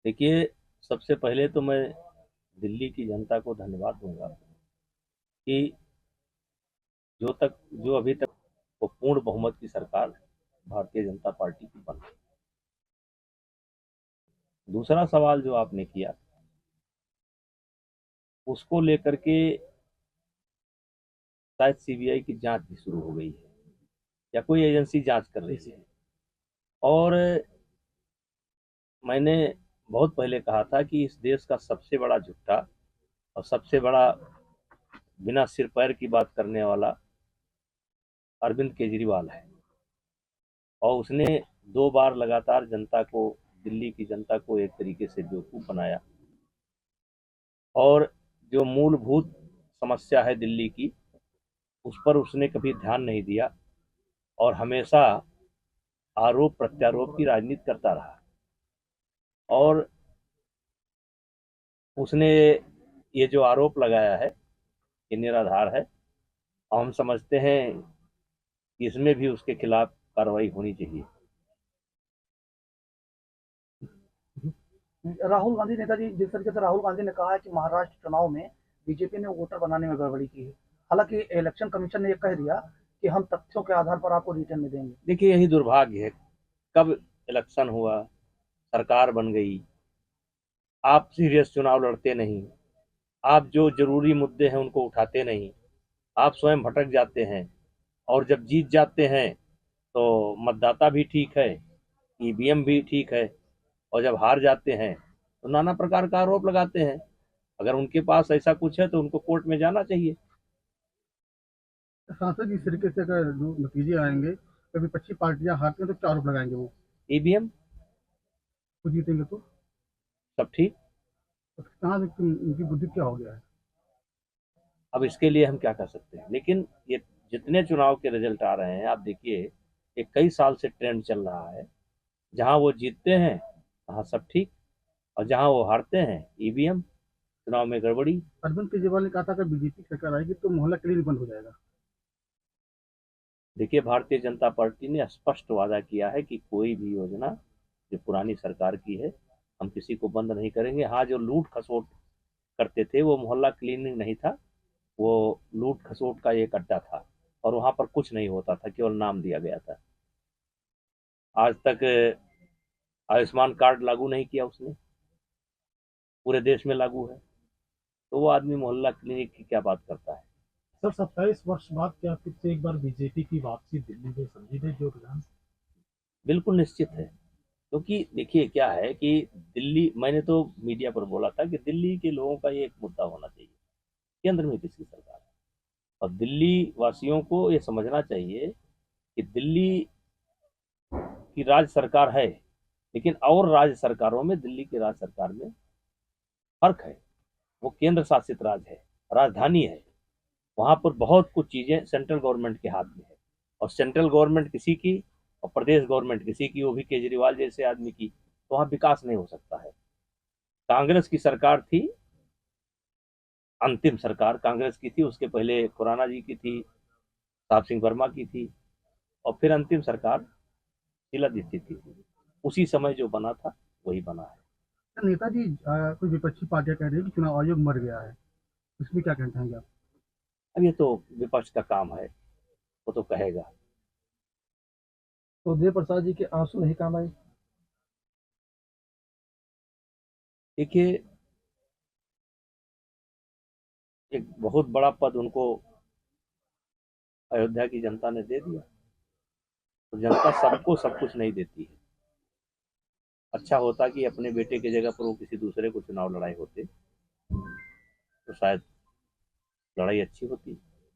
देखिए, सबसे पहले तो मैं दिल्ली की जनता को धन्यवाद दूंगा कि जो अभी तक वो पूर्ण बहुमत की सरकार भारतीय जनता पार्टी की बन। दूसरा सवाल जो आपने किया उसको लेकर के शायद सीबीआई की जांच भी शुरू हो गई है या कोई एजेंसी जांच कर रही है। और मैंने बहुत पहले कहा था कि इस देश का सबसे बड़ा झूठा और सबसे बड़ा बिना सिर पैर की बात करने वाला अरविंद केजरीवाल है। और उसने 2 बार लगातार जनता को, दिल्ली की जनता को एक तरीके से बेवकूफ बनाया। और जो मूलभूत समस्या है दिल्ली की, उस पर उसने कभी ध्यान नहीं दिया और हमेशा आरोप प्रत्यारोप की राजनीति करता रहा। और उसने ये जो आरोप लगाया है ये निराधार है और हम समझते हैं कि इसमें भी उसके खिलाफ कार्रवाई होनी चाहिए। राहुल गांधी नेताजी, जिस तरीके से राहुल गांधी ने कहा है कि महाराष्ट्र चुनाव में बीजेपी ने वोटर बनाने में गड़बड़ी की है। हालांकि इलेक्शन कमीशन ने यह कह दिया कि हम तथ्यों के आधार पर आपको रिटर्न में देंगे। देखिए, यही दुर्भाग्य है। कब इलेक्शन हुआ, सरकार बन गई, आप सीरियस चुनाव लड़ते नहीं, आप जो जरूरी मुद्दे हैं उनको उठाते नहीं, आप स्वयं भटक जाते हैं। और जब जीत जाते हैं तो मतदाता भी ठीक है, ईवीएम भी ठीक है, और जब हार जाते हैं तो नाना प्रकार का आरोप लगाते हैं। अगर उनके पास ऐसा कुछ है तो उनको कोर्ट में जाना चाहिए। सांसद इस तरीके से अगर जो नतीजे आएंगे, कभी विपक्षी पार्टियां हारती हैं तो क्या आरोप लगाएंगे वो? ईवीएम वो जीतेंगे तो सब ठीक। कहाँ से उनकी बुद्धि क्या हो गया है? अब इसके लिए हम क्या कर सकते हैं, लेकिन ये जितने चुनाव के रिजल्ट आ रहे हैं आप देखिए, ये कई साल से ट्रेंड चल रहा है। जहां वो जीतते हैं वहां सब ठीक, और जहां वो हारते हैं ईवीएम, चुनाव में गड़बड़ी। अरविंद केजरीवाल ने कहा था अगर बीजेपी सरकार आएगी तो मोहल्ला क्लिनिक बंद हो जाएगा। देखिए, भारतीय जनता पार्टी ने स्पष्ट वादा किया है कि कोई भी योजना जो पुरानी सरकार की है हम किसी को बंद नहीं करेंगे। हाँ, जो लूट खसोट करते थे वो मोहल्ला क्लीनिंग नहीं था, वो लूट खसोट का एक अड्डा था और वहां पर कुछ नहीं होता था, केवल नाम दिया गया था। आज तक आयुष्मान कार्ड लागू नहीं किया उसने, पूरे देश में लागू है। तो वो आदमी मोहल्ला क्लिनिक की क्या बात करता है। सर, 27 वर्ष बाद क्या फिर से एक बार बीजेपी की वापसी दिल्ली में समझी गई जो रुझान? बिल्कुल निश्चित है, क्योंकि देखिए क्या है कि दिल्ली, मैंने तो मीडिया पर बोला था कि दिल्ली के लोगों का ये एक मुद्दा होना चाहिए, केंद्र में किसकी सरकार है। और दिल्ली वासियों को ये समझना चाहिए कि दिल्ली की राज्य सरकार है, लेकिन और राज्य सरकारों में दिल्ली की राज्य सरकार में फर्क है। वो केंद्र शासित राज्य है, राजधानी है। वहां पर बहुत कुछ चीजें सेंट्रल गवर्नमेंट के हाथ में है, और सेंट्रल गवर्नमेंट किसी की और प्रदेश गवर्नमेंट किसी की, वो भी केजरीवाल जैसे आदमी की, तो वहां विकास नहीं हो सकता है। कांग्रेस की सरकार थी, अंतिम सरकार कांग्रेस की थी, उसके पहले खुराना जी की थी, साहब सिंह वर्मा की थी, और फिर अंतिम सरकार शीला दीक्षित की थी। उसी समय जो बना था वही बना है। नेताजी, कोई विपक्षी पार्टियां कह रही है कि चुनाव आयोग मर गया है, इसमें क्या कहना चाहेंगे आप? अब ये तो विपक्ष का काम है, वो तो कहेगा। तो देव प्रसाद जी के आंसू नहीं काम आए? देखिए, एक बहुत बड़ा पद उनको अयोध्या की जनता ने दे दिया। तो जनता सबको सब कुछ नहीं देती है। अच्छा होता कि अपने बेटे की जगह पर वो किसी दूसरे को चुनाव लड़ाए होते तो शायद लड़ाई अच्छी होती।